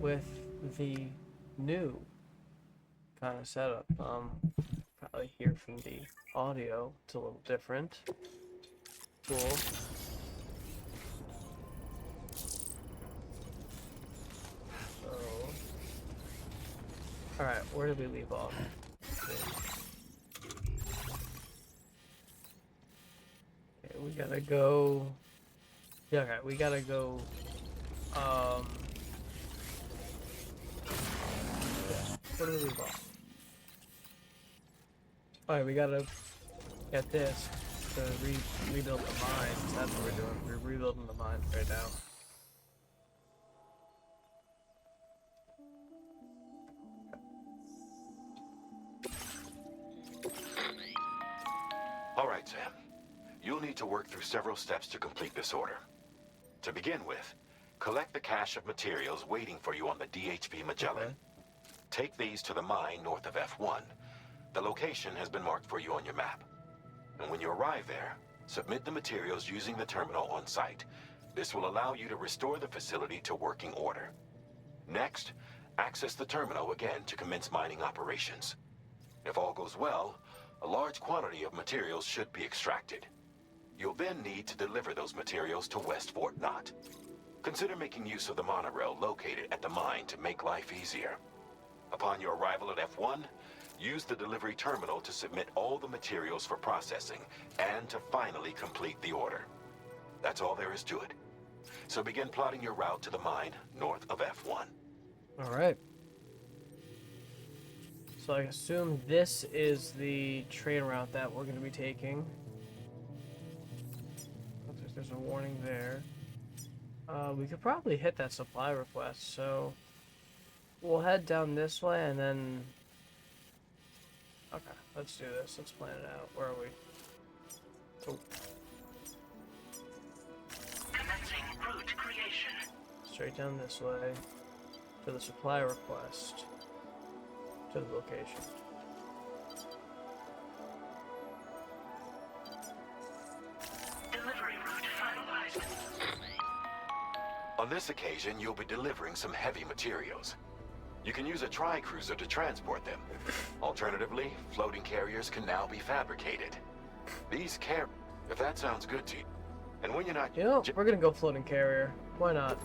with the new kind of setup. Probably hear from the audio, it's a little different. Cool. So, alright, where did we leave off? Okay, we gotta go. Yeah, okay, we gotta go. Yeah, where do we leave off? Alright, we gotta get this to rebuild the mines. That's what we're doing. We're rebuilding the mines right now. All right, Sam. You'll need to work through several steps to complete this order. To begin with, collect the cache of materials waiting for you on the DHP Magellan. Okay. Take these to the mine north of F1. The location has been marked for you on your map. And when you arrive there, submit the materials using the terminal on site. This will allow you to restore the facility to working order. Next, access the terminal again to commence mining operations. If all goes well, a large quantity of materials should be extracted. You'll then need to deliver those materials to West Fort Knott. Consider making use of the monorail located at the mine to make life easier. Upon your arrival at F1, use the delivery terminal to submit all the materials for processing and to finally complete the order. That's all there is to it. So begin plotting your route to the mine north of F1. Alright. So I assume this is the train route that we're going to be taking. There's a warning there. We could probably hit that supply request, so we'll head down this way and then... Okay, let's do this. Let's plan it out. Where are we? Oh. Commencing route creation. Straight down this way to the supply request to the location. Delivery route finalized. On this occasion, you'll be delivering some heavy materials. You can use a tri-cruiser to transport them. Alternatively, floating carriers can now be fabricated. These if that sounds good to you. And when you're not... You know, we're gonna go floating carrier. Why not?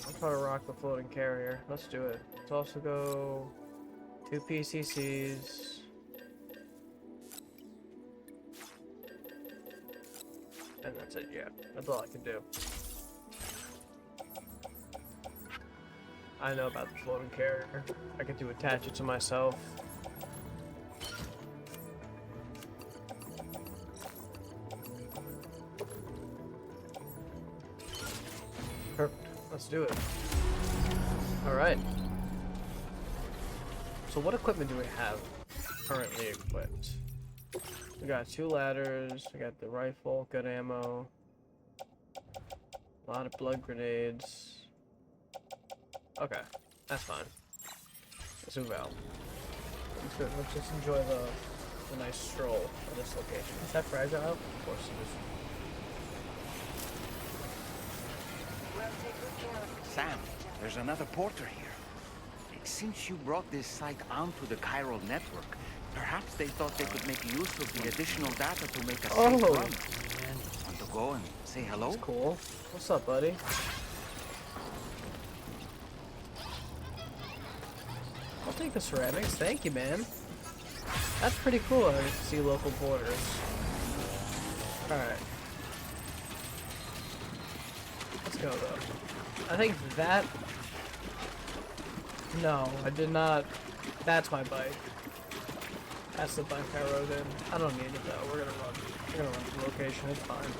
I'll try to rock the floating carrier. Let's do it. Let's also go 2 PCCs. And that's it, yeah. That's all I can do. I know about the floating carrier. I get to attach it to myself. Perfect. Let's do it. Alright. So what equipment do we have currently equipped? We got 2 ladders, we got the rifle, good ammo, a lot of blood grenades. Okay, that's fine. Let's move out. Let's just enjoy the nice stroll of this location. Is that fragile? Of course it is. Sam, there's another porter here. Since you brought this site onto the chiral network, perhaps they thought they could make use of the additional data to make a safe run. Man. Want to go and say hello? That's cool. What's up, buddy? I'll take the ceramics. Thank you, man. That's pretty cool. I get to see local porters. Alright. Let's go, though. I think that... No, I did not... That's my bike. That's the bike I rode in. I don't need it, though. We're gonna run. We're gonna run to the location. It's fine.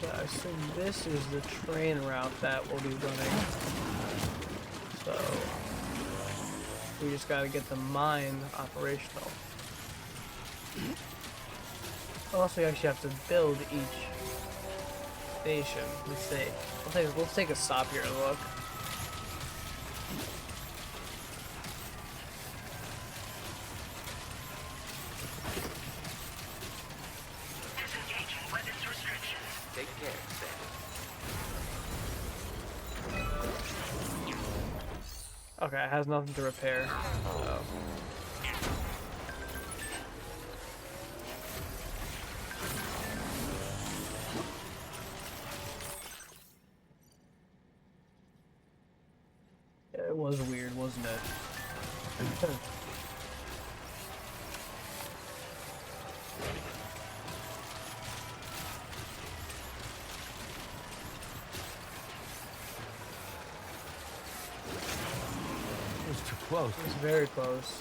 So I assume this is the train route that we'll be running. So... we just gotta get the mine operational. Also, you actually have to build each station. Let's see. Let's take a stop here and look. Okay, it has nothing to repair. So. Yeah, it was weird, wasn't it? It was too close. It was very close.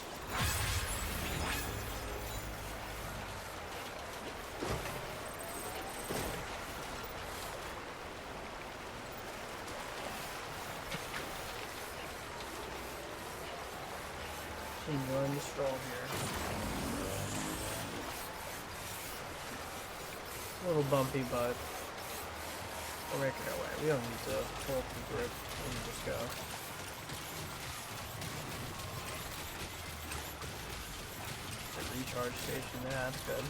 Enjoying the stroll here. A little bumpy, but we're making our way. We don't need to pull up the grip. We can just go. The recharge station, yeah, that's good.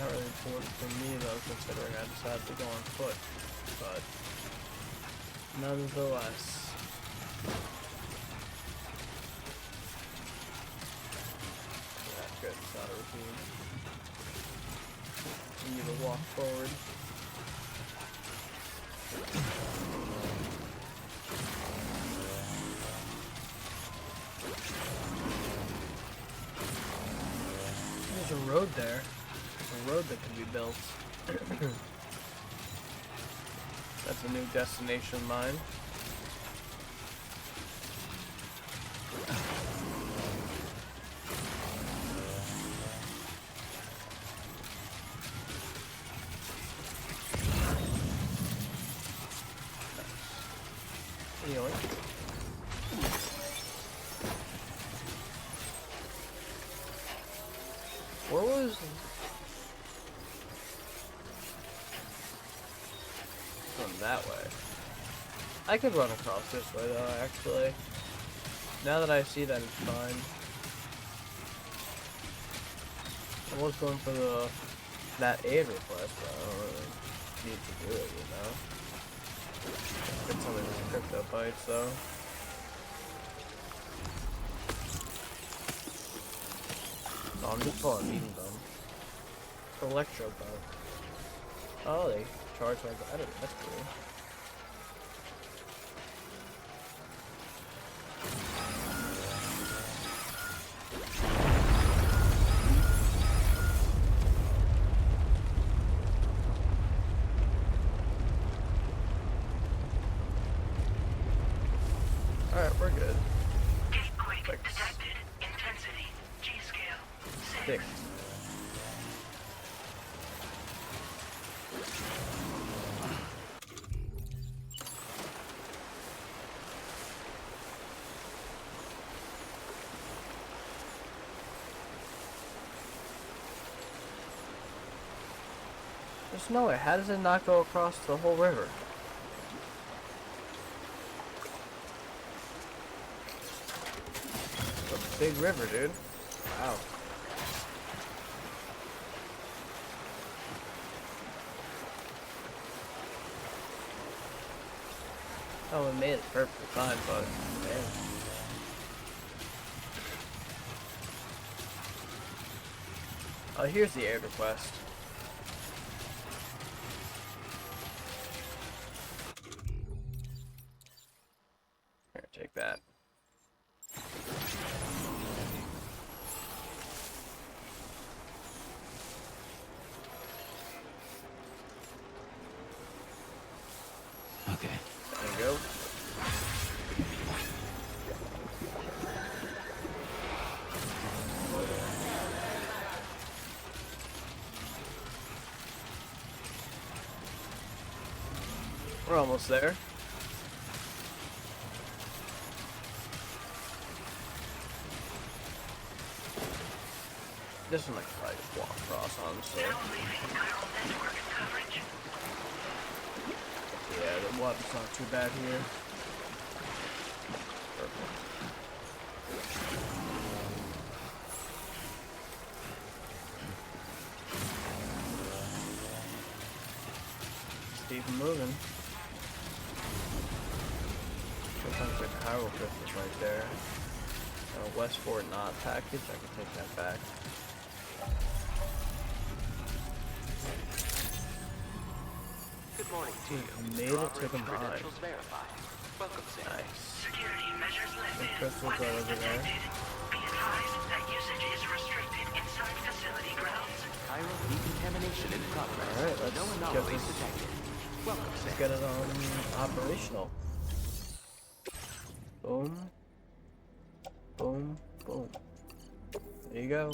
Not really important for me though, considering I decided to go on foot, but nonetheless. That's good, it's not a routine. You need to walk forward. There's a road there. There's a road that can be built. That's a new destination of mine. Yoink. Where was... From that way. I could run across this way though, actually. Now that I see that it's fine. I was going for that aid request, but I don't really need to do it, you know? Get some of these crypto bites though. No, I'm just eating them. Electro bug. Oh, they charge my battery. That's cool. Alright, we're good. Gatequake Fix. detected. Intensity. G-scale. 6. Fix. There's no way. How does it not go across the whole river? It's a big river, dude. Wow. Oh, it made it perfectly fine, but man. Oh, here's the air request. Here, take that. Okay. There you go. We're almost there. This one I could probably just walk across, honestly. Now leaving chiral network coverage. Yeah, the water's not too bad here. Perfect. Keep moving. a bunch of chiral crystals right there. West Fort not package, I can take that back. Good morning to you. Made Your it to the operating mine. credentials verified. Welcome, Sam. Nice. Security measures The lifted. crystals are Weapons over there. detected. Be advised that usage is restricted inside facility grounds. Chiral decontamination in progress. Alright, let's No get anomalies this. detected. Welcome, Let's Sam. get it on operational. Boom. Boom. Boom. There you go.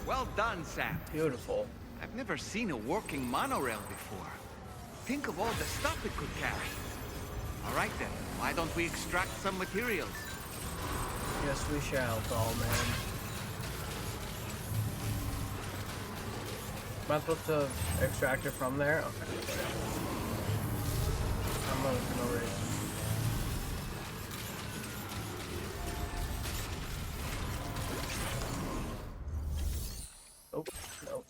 Well done, Sam. Beautiful. I've never seen a working monorail before. Think of all the stuff it could carry. All right then, why don't we extract some materials? Yes, we shall, tall man. Am I supposed to extract it from there? Okay. I'm gonna raise. Oh, no.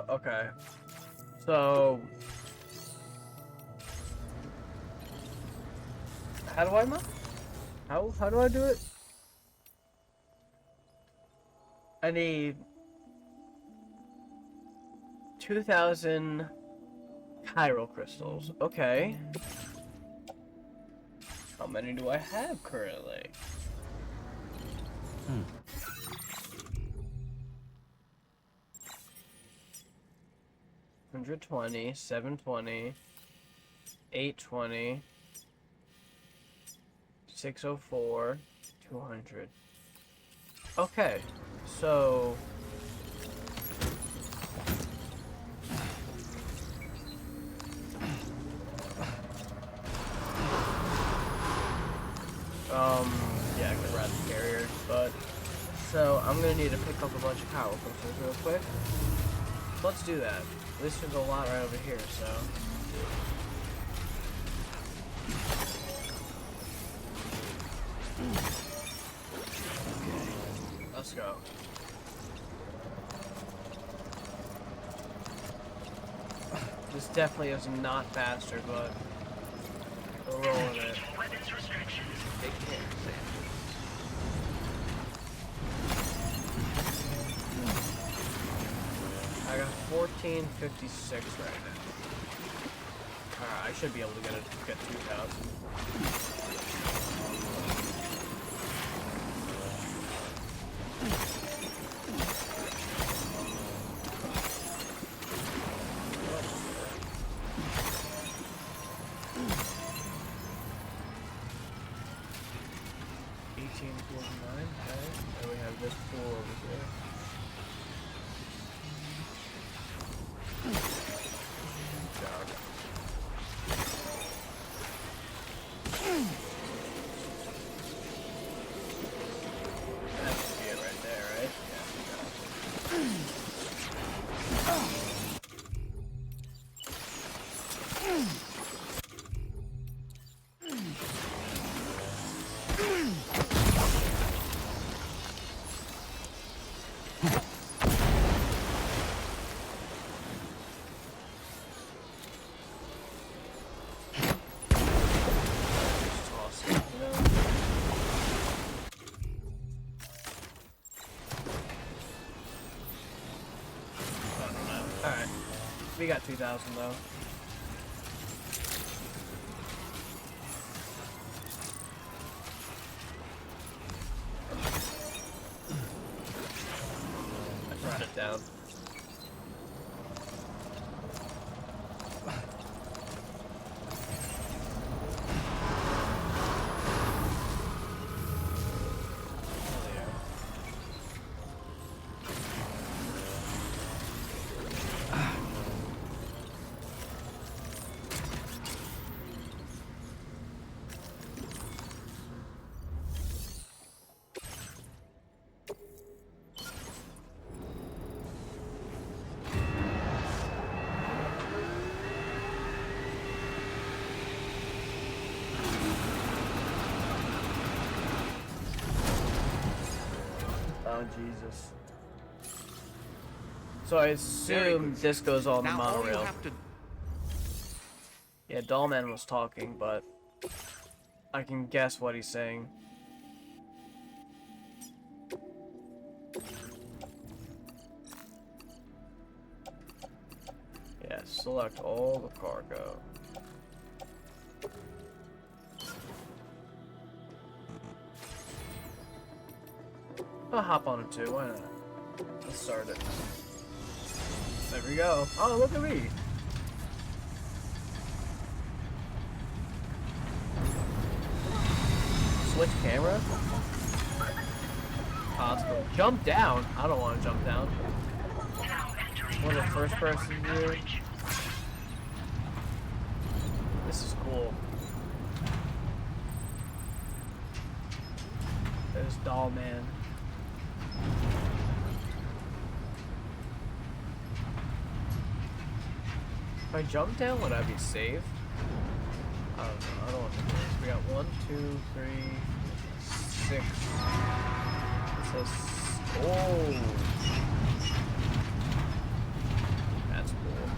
Okay. So, how do I mount? How do I do it? I need 2,000 chiral crystals. Okay. How many do I have currently? 120, 720, 820, 604, 200. Okay, so yeah, I could ride the carrier, but so I'm gonna need to pick up a bunch of power crystals real quick. Let's do that. At least there's a lot right over here, so. Let's go. This definitely is not faster, but we're rolling it. Weapons restrictions. Take care, Sam. I got 1456 right now. Alright, I should be able to get 2,000. Okay, and we have this pool over here. Jog. That should be it right there, right? Just toss it, you know? I don't know. Alright. We got 2,000 though. I brought it down. Oh, Jesus. So I assume this goes on the Now all you monorail. have to Yeah, Dollman was talking, but I can guess what he's saying. Yeah, select all the cargo. I'll hop on it too, why not? Let's start it. There we go. Oh, look at me! Switch camera? Possible. Jump down? I don't want to jump down. Now entering What a Chiral first network person view. coverage. This is cool. There's Dollman. If I jump down, would I be safe? I don't know. I don't want to do this. We got 1, 2, 3, 6. It says, oh, that's cool.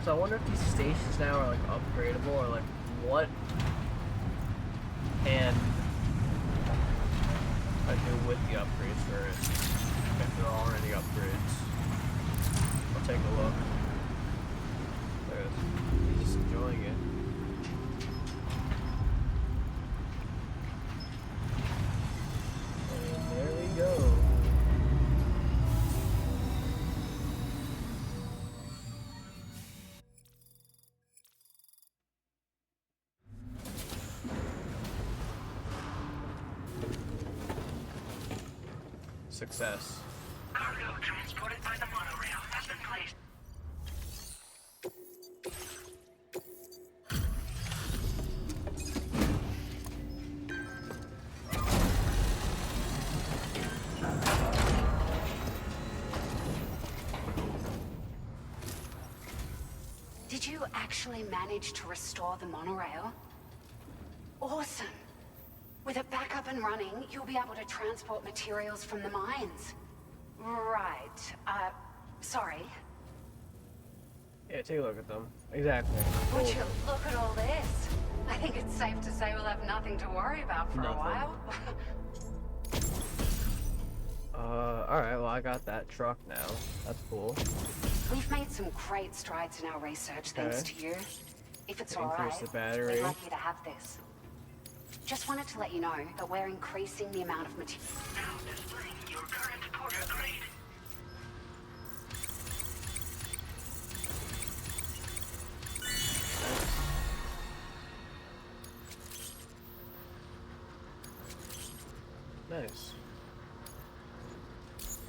So I wonder if these stations now are like upgradable or like what can I do with the upgrades for it? If there are any upgrades. I'll take a look. There it is. He's just enjoying it. And there we go. Success. Cargo transported by the monorail has been placed. Did you actually manage to restore the monorail? Awesome! With it back up and running, you'll be able to transport materials from the mines. Right. Sorry. Yeah, take a look at them. Exactly. Would Cool. you look at all this? I think it's safe to say we'll have nothing to worry about for Nothing. a while. Alright, well I got that truck now. That's cool. We've made some great strides in our research thanks Okay. to you. If it's Increase alright, the battery. we'd like you to have this. Just wanted to let you know that we're increasing the amount of material. Now displaying your current porter grade. Nice.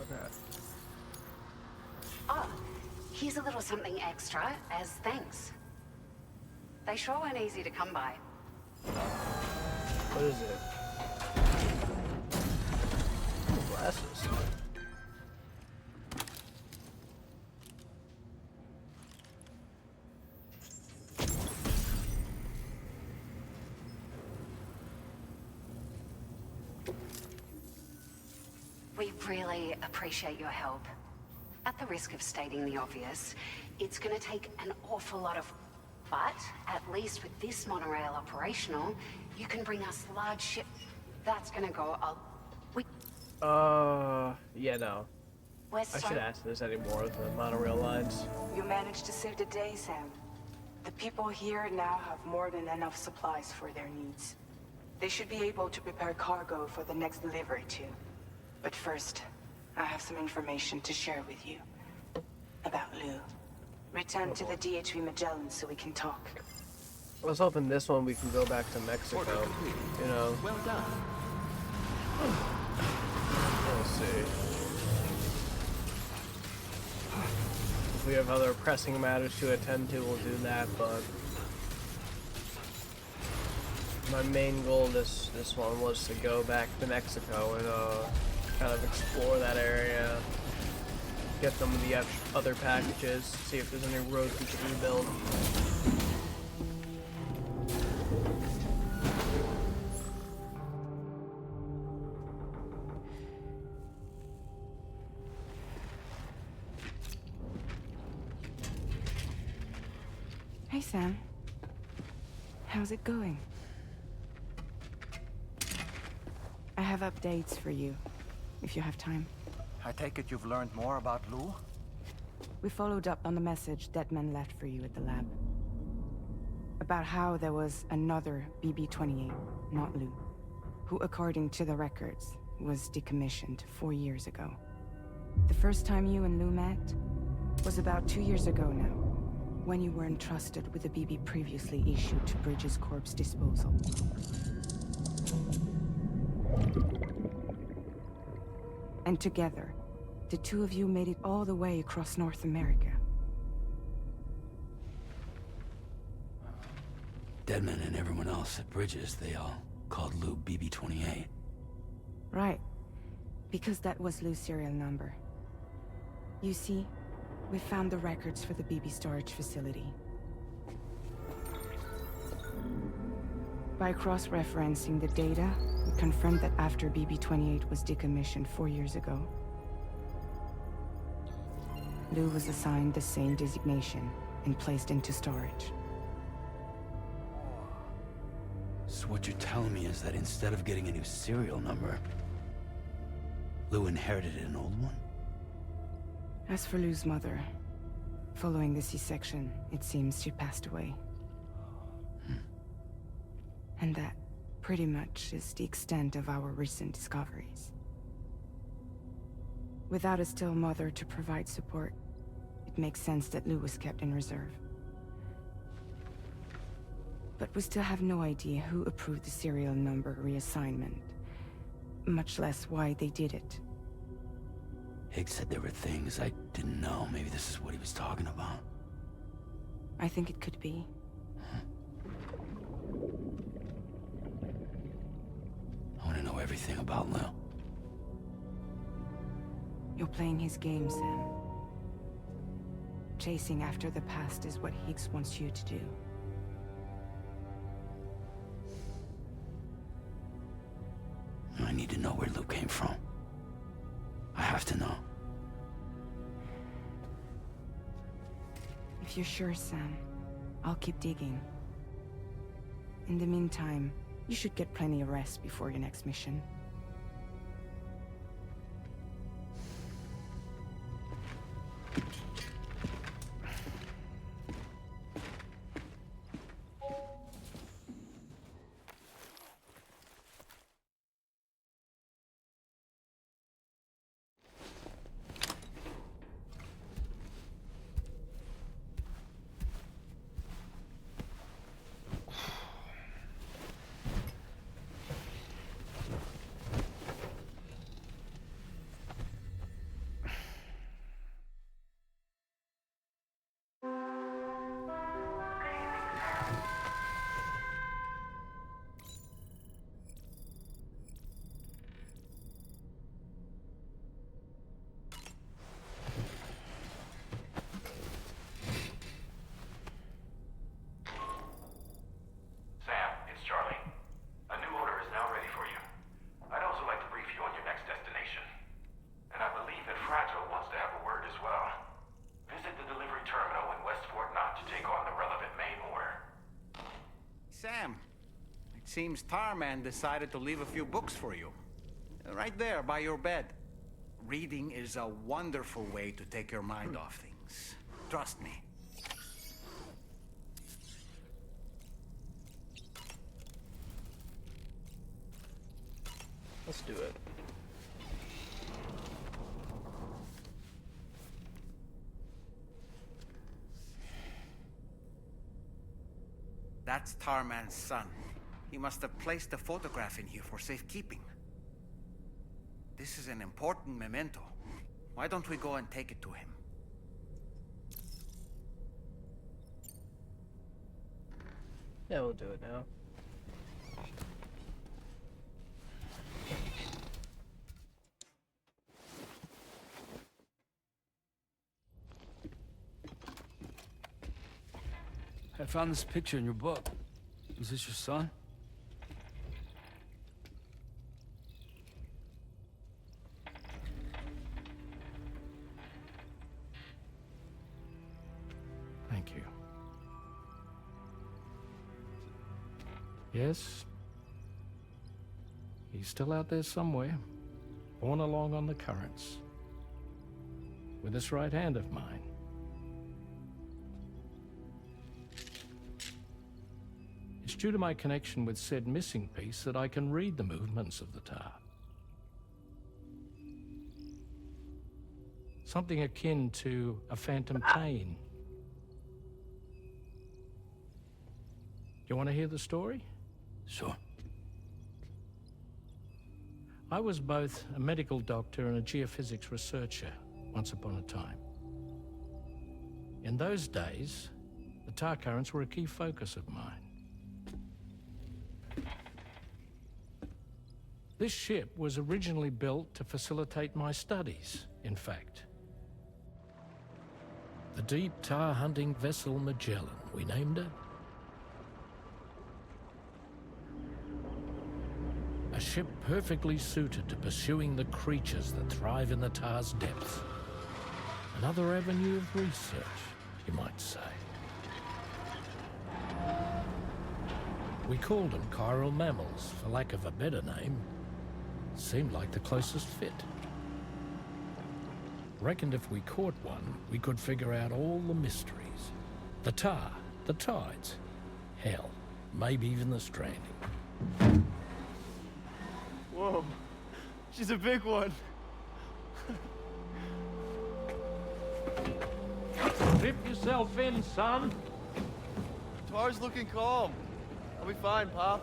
Okay. Oh, here's a little something extra as thanks. They sure weren't easy to come by. What is it? Glasses. We really appreciate your help. At the risk of stating the obvious, it's gonna take an awful lot of... But, at least with this monorail operational, you can bring us large ship... That's gonna go... Yeah, no. We're I should ask this anymore of the monorail lines. You managed to save the day, Sam. The people here now have more than enough supplies for their needs. They should be able to prepare cargo for the next delivery too. But first, I have some information to share with you. About Lou. Return to the DHV Magellan so we can talk. I was hoping this one we can go back to Mexico. Order complete. You know, Well done. we'll see. If we have other pressing matters to attend to, we'll do that, but my main goal this one was to go back to Mexico and kind of explore that area. get some of the other packages, see if there's any roads we can rebuild. Hey, Sam. How's it going? I have updates for you, if you have time. I take it you've learned more about Lou? We followed up on the message Deadman left for you at the lab. About how there was another BB-28, not Lou, who, according to the records, was decommissioned 4 years ago. The first time you and Lou met was about 2 years ago now, when you were entrusted with a BB previously issued to Bridges Corp's disposal. And together, the two of you made it all the way across North America. Deadman and everyone else at Bridges, they all called Lou BB-28. Right. Because that was Lou's serial number. You see, we found the records for the BB storage facility. By cross-referencing the data, we confirmed that after BB-28 was decommissioned 4 years ago, Lou was assigned the same designation and placed into storage. So what you're telling me is that instead of getting a new serial number, Lou inherited an old one? As for Lou's mother, following the C-section, it seems she passed away. And that, pretty much, is the extent of our recent discoveries. Without a still mother to provide support, it makes sense that Lou was kept in reserve. But we still have no idea who approved the serial number reassignment, much less why they did it. Higgs said there were things I didn't know. Maybe this is what he was talking about. I think it could be. I want to know everything about Lou. You're playing his game, Sam. Chasing after the past is what Higgs wants you to do. I need to know where Lou came from. I have to know. If you're sure, Sam, I'll keep digging. In the meantime, you should get plenty of rest before your next mission. Sam, it's Charlie. A new order is now ready for you. I'd also like to brief you on your next destination. And I believe that Fragile wants to have a word as well. Visit the delivery terminal in West Fort Knott to take on the relevant main order. Sam, it seems Tarman decided to leave a few books for you. Right there, by your bed. Reading is a wonderful way to take your mind off things. Trust me. Let's do it. That's Tarman's son. He must have placed a photograph in here for safekeeping. This is an important memento. Why don't we go and take it to him? Yeah, we'll do it now. found this picture in your book. Is this your son? Thank you. Yes. He's still out there somewhere, borne along on the currents, with this right hand of mine. It's due to my connection with said missing piece that I can read the movements of the tar. Something akin to a phantom pain. You want to hear the story? Sure. I was both a medical doctor and a geophysics researcher once upon a time. In those days, the tar currents were a key focus of mine. This ship was originally built to facilitate my studies, in fact. The deep tar hunting vessel Magellan, we named it. A ship perfectly suited to pursuing the creatures that thrive in the tar's depths. Another avenue of research, you might say. We called them chiral mammals, for lack of a better name. Seemed like the closest fit. Reckoned if we caught one, we could figure out all the mysteries. The tar, the tides, hell, maybe even the stranding. Whoa, she's a big one. Dip yourself in, son. Tar's looking calm. I'll be fine, Pop.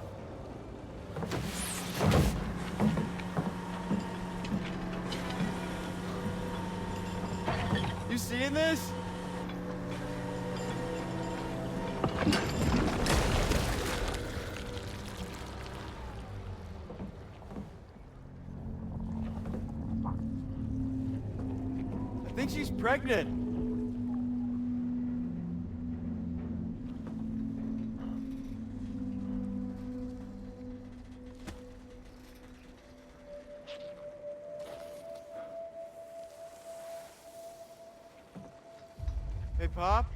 You seeing this? I think she's pregnant. Hey, Pop.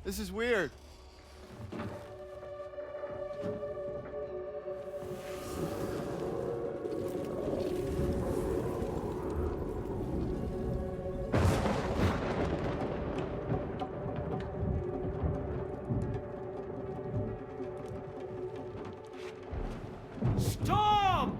This is weird. Storm!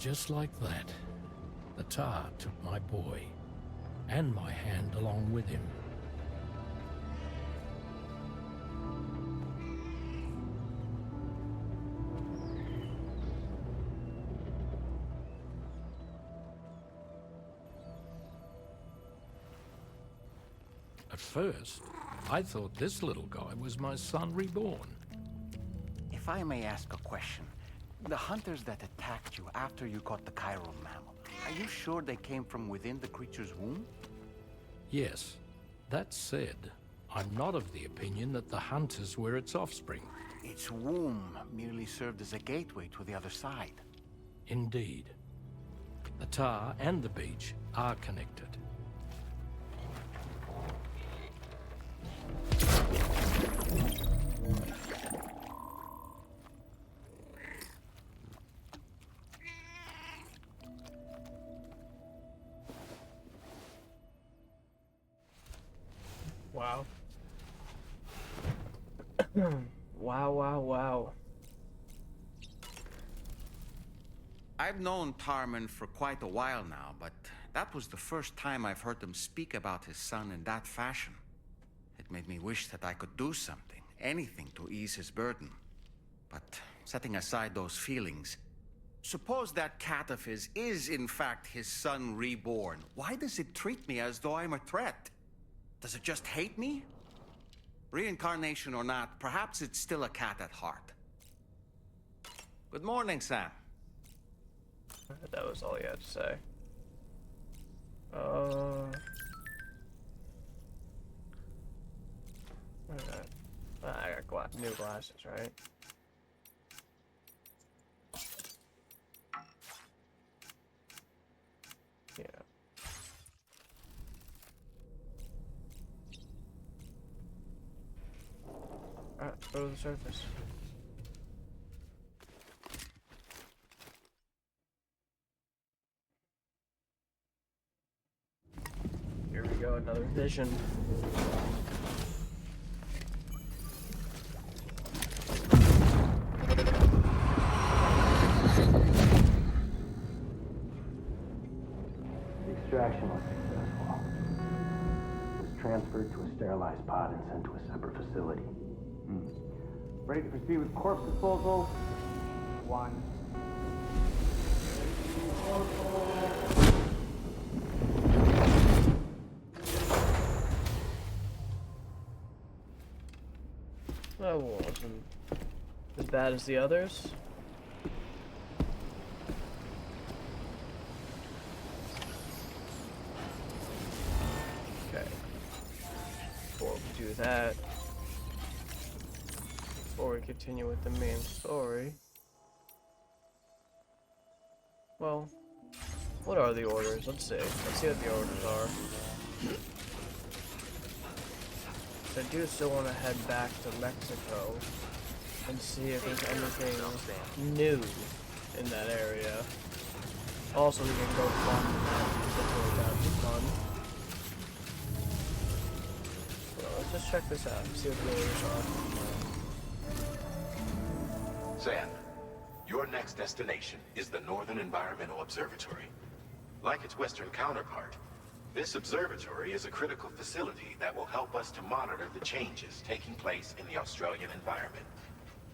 just like that, the tar took my boy, and my hand along with him. At first, I thought this little guy was my son reborn. If I may ask a question, the hunters that attacked you after you caught the chiral mammal, are you sure they came from within the creature's womb? Yes. That said, I'm not of the opinion that the hunters were its offspring. Its womb merely served as a gateway to the other side. Indeed. The tar and the beach are connected. Wow. Wow. I've known Tarman for quite a while now, but that was the first time I've heard him speak about his son in that fashion. It made me wish that I could do something, anything to ease his burden. But setting aside those feelings, suppose that cat of his is in fact his son reborn. Why does it treat me as though I'm a threat? Does it just hate me? Reincarnation or not, perhaps it's still a cat at heart. Good morning, Sam. That was all you had to say. Alright. I got new glasses, right? Yeah. Alright, go to the surface. Here we go, another vision. The extraction was successful. It was transferred to a sterilized pod and sent to a separate facility. Ready to proceed with corpse disposal? 1. That wasn't as bad as the others. Okay. Before we do that, before we continue with the main story, well, what are the orders? Let's see. Let's see what the orders are. I do still want to head back to Mexico and see if there's anything new in that area. Also, we can go fun. So let's just check this out and see what the orders are. Sam, your next destination is the Northern Environmental Observatory. Like its western counterpart, this observatory is a critical facility that will help us to monitor the changes taking place in the Australian environment.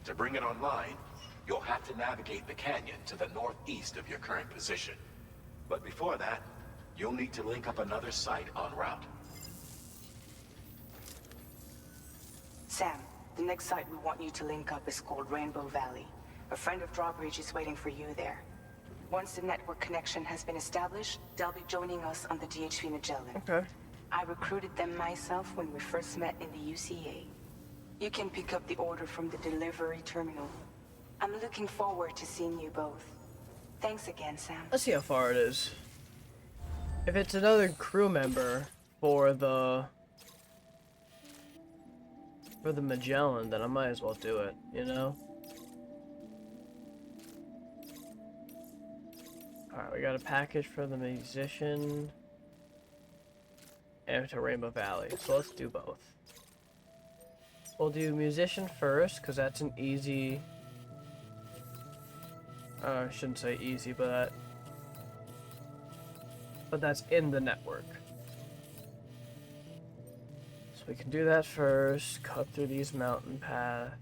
To bring it online, you'll have to navigate the canyon to the northeast of your current position. But before that, you'll need to link up another site en route. Sam, the next site we want you to link up is called Rainbow Valley. A friend of Drawbridge is waiting for you there. Once the network connection has been established, they'll be joining us on the DHV Magellan. Okay. I recruited them myself when we first met in the UCA. You can pick up the order from the delivery terminal. I'm looking forward to seeing you both. Thanks again, Sam. Let's see how far it is. If it's another crew member for the Magellan, then I might as well do it, you know? Alright, we got a package for the musician and to Rainbow Valley, so let's do both. We'll do musician first, because that's an easy I shouldn't say easy, but that's in the network. So we can do that first, cut through these mountain path,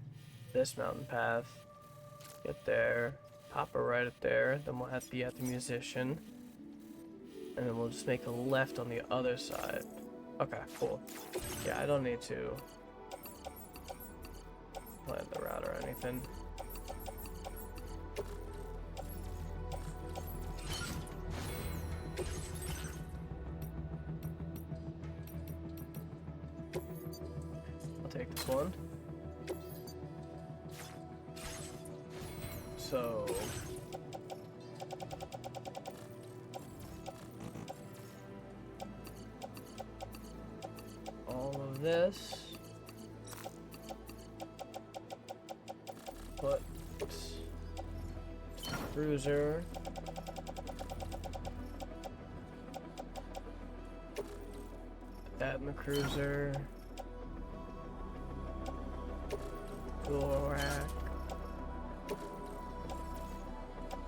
this mountain path, get there, pop it right up there, then we'll have to be at the musician, and then we'll just make a left on the other side. Okay, cool. Yeah, I don't need to plan the route or anything. I'll take this one. So all of this, put cruiser, put that in the cruiser, tool rack,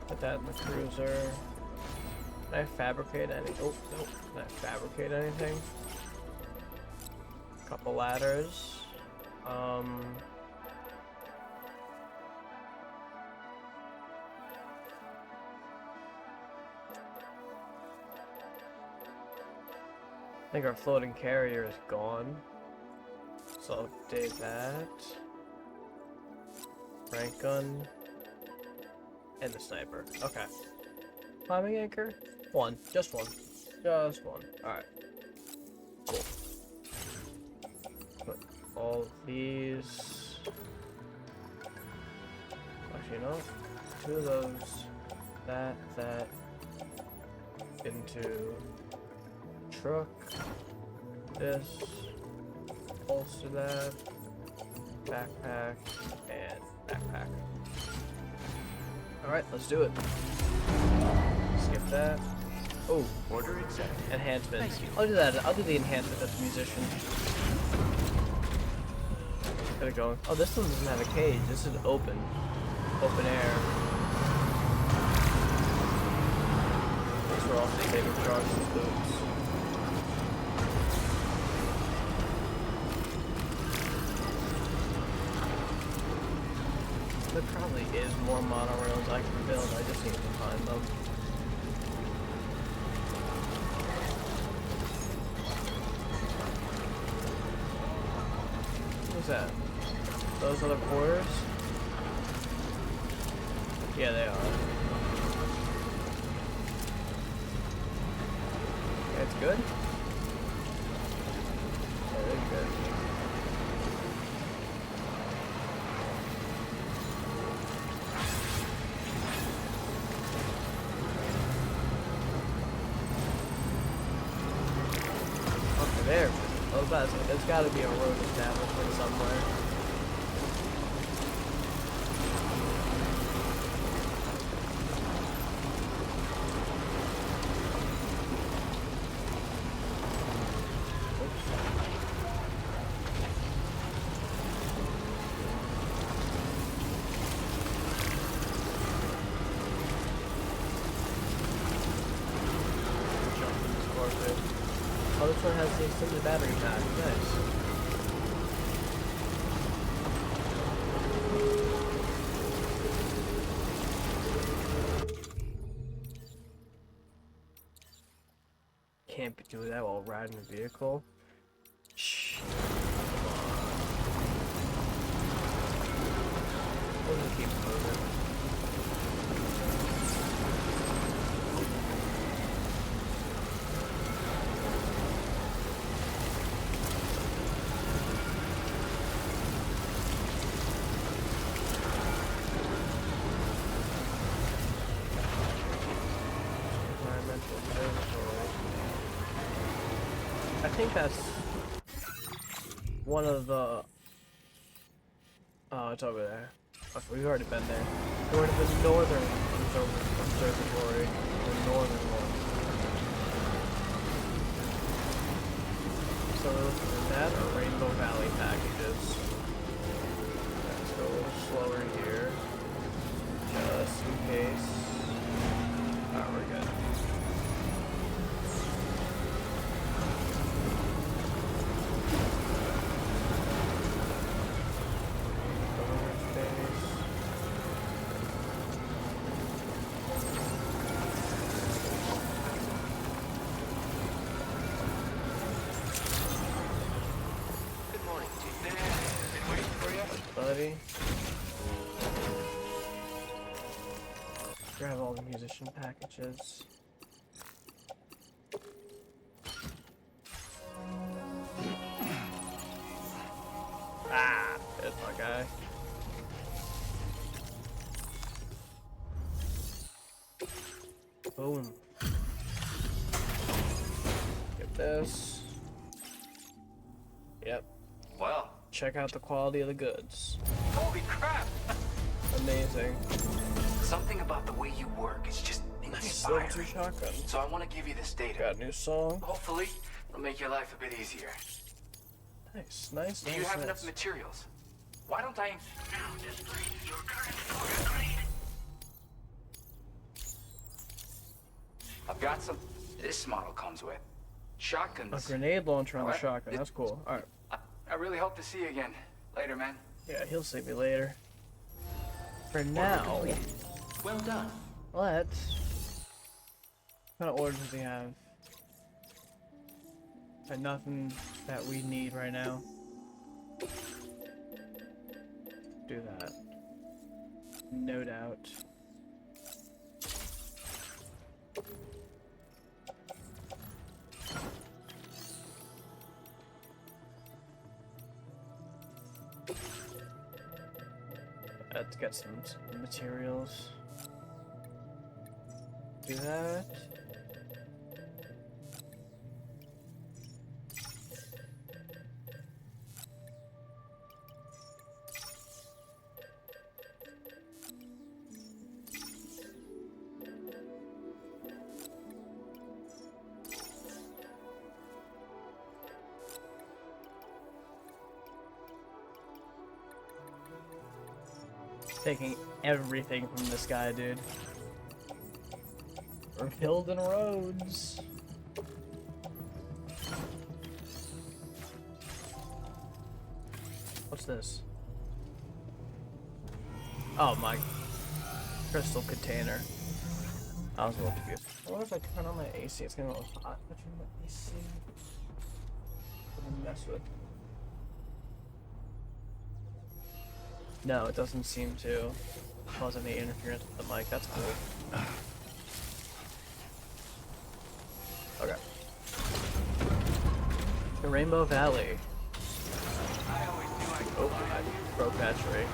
put that in the cruiser. Can I fabricate any? Oh, nope. Can I fabricate anything? Couple ladders. I think our floating carrier is gone. So I'll update that. Rank gun. And the sniper. Okay. Climbing anchor? One. Just one. Just one. Alright. Cool. Put all of these. Actually, no. Two of those. That. Into truck. This. Bolster that. Backpack. And backpack. Alright, let's do it. Skip that. Oh, Order accepted. enhancements. Thank you. I'll do that. I'll do the enhancement as a musician. Get it going. Oh, this one doesn't have a cage. This is open air. These were also saving charges and boots. There probably is more monorails I can build. I just need to find them. What's that? Those are the quarters? Yeah, they are. It's good? Yeah, they're good. Okay, there. I was about to say, there's gotta be a road establishment somewhere. Oh, this one has the extended battery pack. Nice. Can't be doing that while riding a vehicle. Shh. We'll just keep moving. I think that's one of the. Oh, it's over there. Okay, we've already been there. We're in the northern observatory, the northern one. So we're looking at that or Rainbow Valley packages. Let's go a little slower here, just in case. Alright, we're good. Good morning, Chief. Been waiting for you. Buddy. Grab all the musician packages. Ah, there's my guy. Boom. Get this. Yep. Well, Check out the quality of the goods. holy crap! Amazing. Something about the way you work is just Still two inspiring. shotguns. So I want to give you this data. Got a new song. Hopefully, it'll make your life a bit easier. Nice, nice. Do you nice, have nice. enough materials? Why don't I... Now display your current order grade. I've got some... This model comes with shotguns. A grenade launcher on the Alright. shotgun. That's cool. Alright. I really hope to see you again. Later, man. Yeah, he'll see me later. For now, Well done. let's... What kind of orders does he have? Got nothing that we need right now. Do that. No doubt. Let's get some materials. Do that. Taking everything from this guy, dude. We're building roads. What's this? Oh my crystal container. I was a little confused. What if I turn on my AC? It's gonna be a little hot. I turn my AC. What to mess with? No, it doesn't seem to cause any interference with the mic. That's cool. Okay. The Rainbow Valley. Oh, I broke that tree.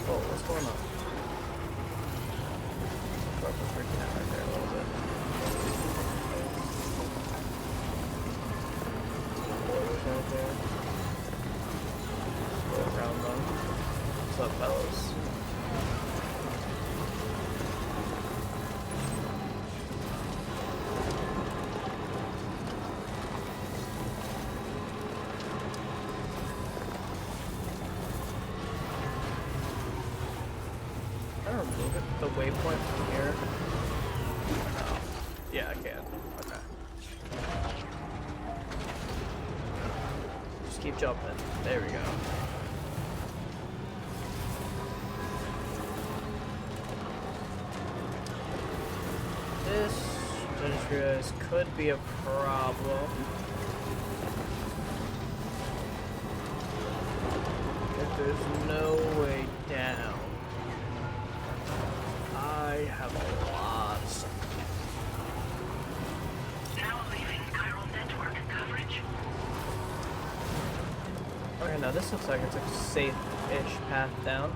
Oh, what's going on? Broke was freaking out right there a little bit. Boilers right there. Go around them. What's up, fellas? Can I remove it, the waypoint from here? Oh. Yeah, I can. Okay. Just keep jumping. There we go. This, I just realized, could be a problem. If there's no way down. I have a lot of stuff. Now leaving chiral network coverage. Okay, now this looks like it's a safe-ish path down.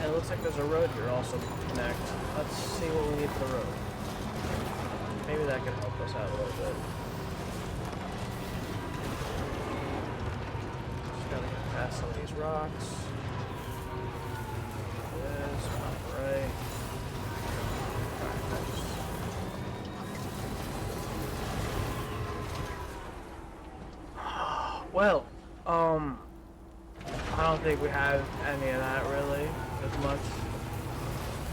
And it looks like there's a road here also to connect. Let's see what we need for the road. Maybe that could help us out a little bit. Just gotta get past some of these rocks. This, alright. Well, I don't think we have any of that really, as much.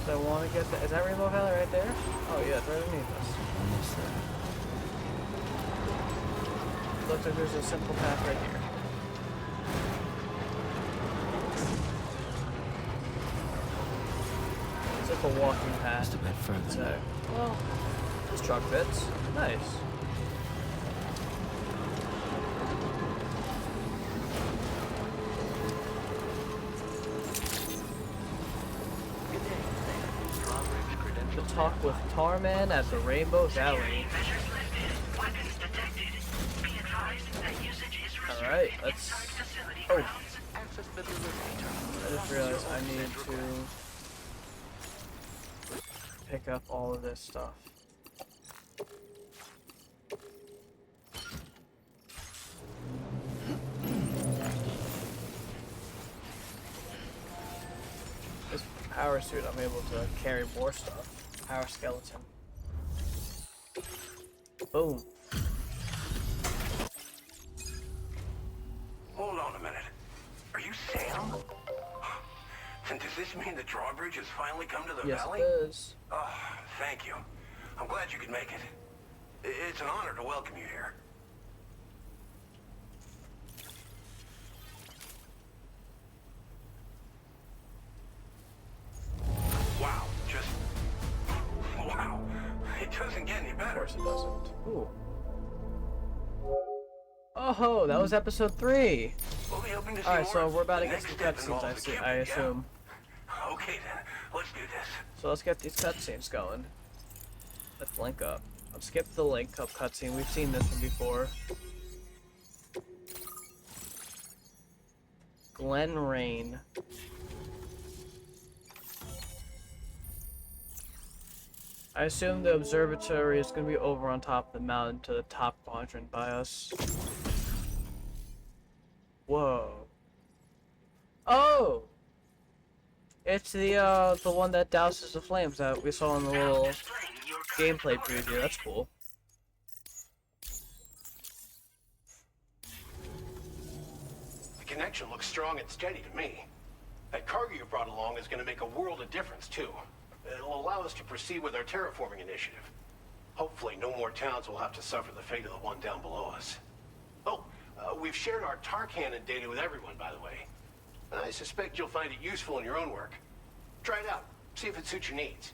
So I want to get the... Is that Rainbow Valley right there? Oh yeah, it's right underneath us. Almost there. Looks like there's a simple path right here. It's like a walking path. Just a bit further. So, well, this truck fits. Nice. To talk with Tarman at the Rainbow Valley. Alright, let's... Oh! I just realized I need to pick up all of this stuff. This power suit, I'm able to carry more stuff. Power skeleton. Boom. Hold on a minute. Are you Sam? And does this mean the drawbridge has finally come to the valley? Yes, it does. Oh, thank you. I'm glad you could make it. It's an honor to welcome you here. Wow, just... Wow. It doesn't get any better. Of course it doesn't. Ooh. Oh, that was episode 3. We'll be hoping to see Alright, so more. we're about to The get next some step cutscenes, involves the I Cupid, yeah? assume. Okay then, let's do this. So let's get these cutscenes going. Let's link up. Let's skip the link up cutscene. We've seen this one before. Glen Rain. I assume the observatory is going to be over on top of the mountain to the top quadrant by us. Whoa. Oh! It's the one that douses the flames that we saw in the little gameplay preview. That's cool. The connection looks strong and steady to me. That cargo you brought along is going to make a world of difference, too. It'll allow us to proceed with our terraforming initiative. Hopefully, no more towns will have to suffer the fate of the one down below us. Oh, we've shared our tar cannon data with everyone, by the way. I suspect you'll find it useful in your own work. Try it out. See if it suits your needs.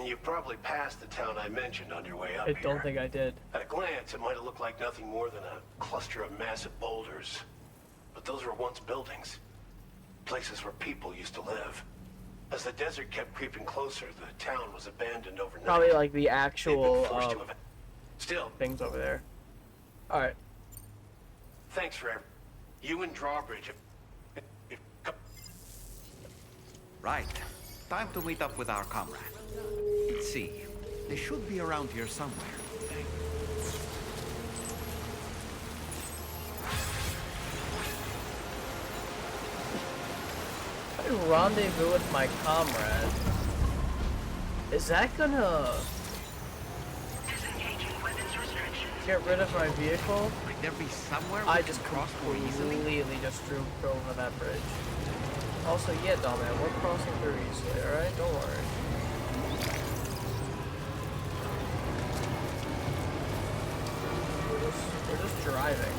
You probably passed the town I mentioned on your way up I here. don't think I did. At a glance, it might have looked like nothing more than a cluster of massive boulders. But those were once buildings. Places where people used to live. As the desert kept creeping closer, the town was abandoned overnight. Probably like the They'd actual been forced to Still, things over there. Alright. thanks for everything. You and Drawbridge. Right. Time to meet up with our comrade. Let's see. They should be around here somewhere. If I rendezvous with my comrade, is that gonna get rid of my vehicle? Might there be somewhere I we just can cross more easily? completely just drove over that bridge. Also, yeah, Dominic, we're crossing through easily, alright? Don't worry. We're just driving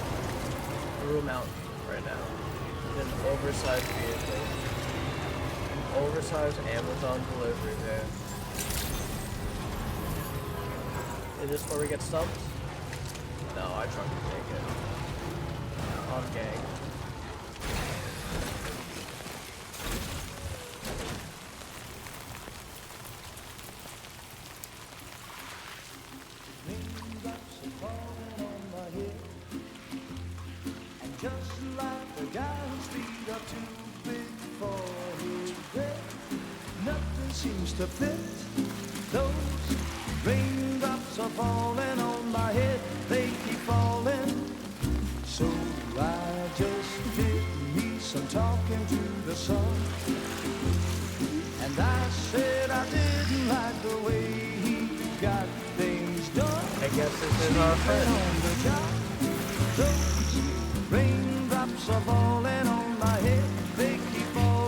through a mountain right now in an oversized vehicle. An oversized Amazon delivery van. Is this where we get stumped? No, I tried to take it. On gang. Seems to fit. Those raindrops are falling on my head, they keep falling. So I just did me some talking to the sun. And I said I didn't like the way he got things done. I guess this is our friend. On the job. Those raindrops are falling on my head, they keep falling.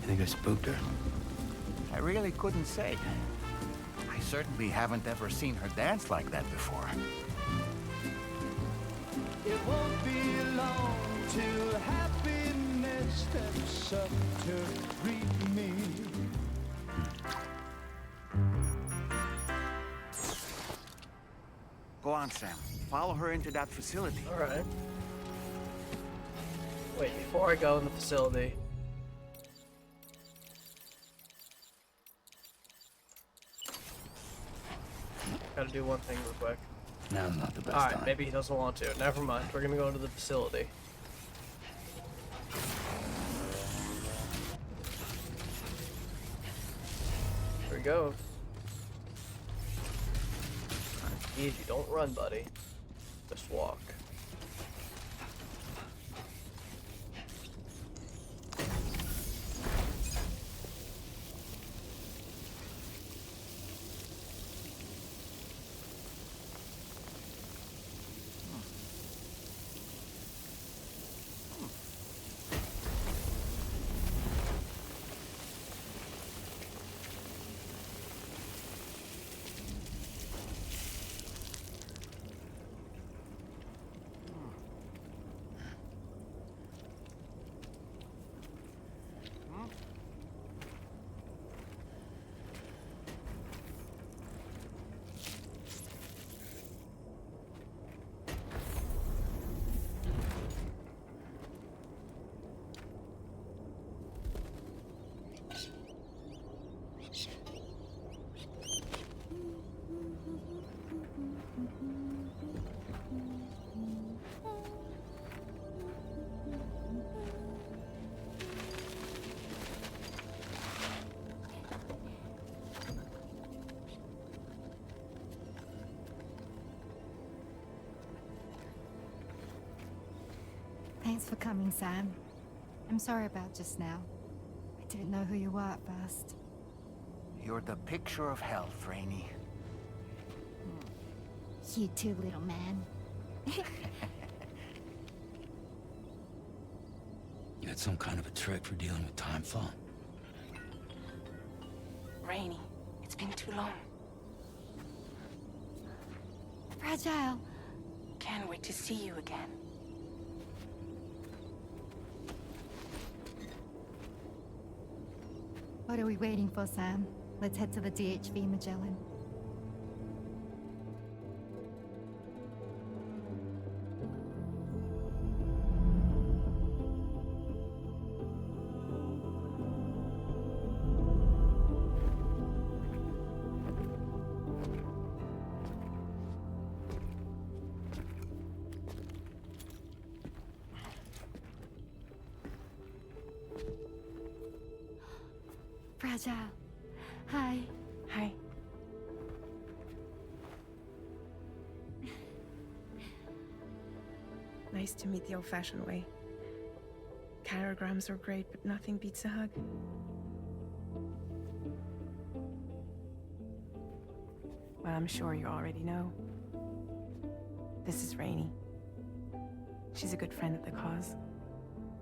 You think I spooked her? I really couldn't say. I certainly haven't ever seen her dance like that before. It won't be long till happiness steps up to greet me. Go on, Sam. Follow her into that facility. All right. Wait, before I go in the facility. Gotta do one thing real quick. Now's not the best Alright, time. maybe he doesn't want to. Never mind. We're gonna go into the facility. Here we go. Easy, don't run, buddy. Just walk. Thanks for coming, Sam. I'm sorry about just now. I didn't know who you were at first. You're the picture of health, Rainey. You too, little man. You had some kind of a trick for dealing with time fall? Rainey, it's been too long. Fragile. Can't wait to see you again. What are we waiting for, Sam? Let's head to the DHV Magellan. Fragile. Hi. Hi. Nice to meet the old-fashioned way. Carograms are great, but nothing beats a hug. Well, I'm sure you already know. This is Rainey. She's a good friend of the cause.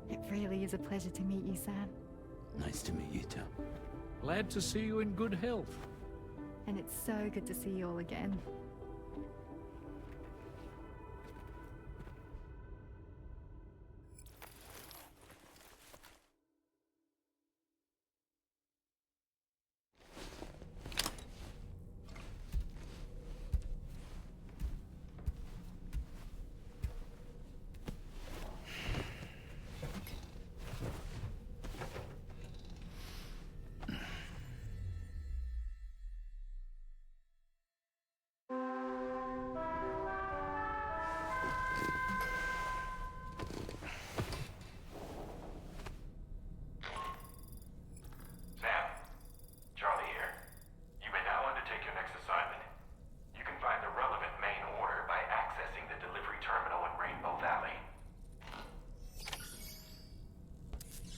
It really is a pleasure to meet you, Sam. Nice to meet you too. Glad to see you in good health. And it's so good to see you all again.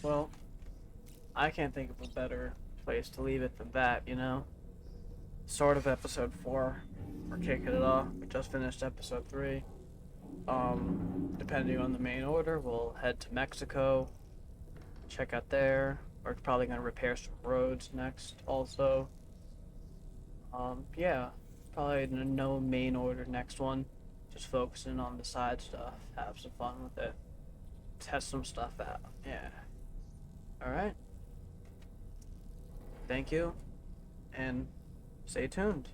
Well, I can't think of a better place to leave it than that, you know? Sort of episode 4. We're kicking it off. We just finished episode 3. Depending on the main order, we'll head to Mexico, check out there. We're probably gonna repair some roads next also. Yeah, probably no main order next one. Just focusing on the side stuff, have some fun with it, test some stuff out. Yeah. Alright. Thank you, and stay tuned.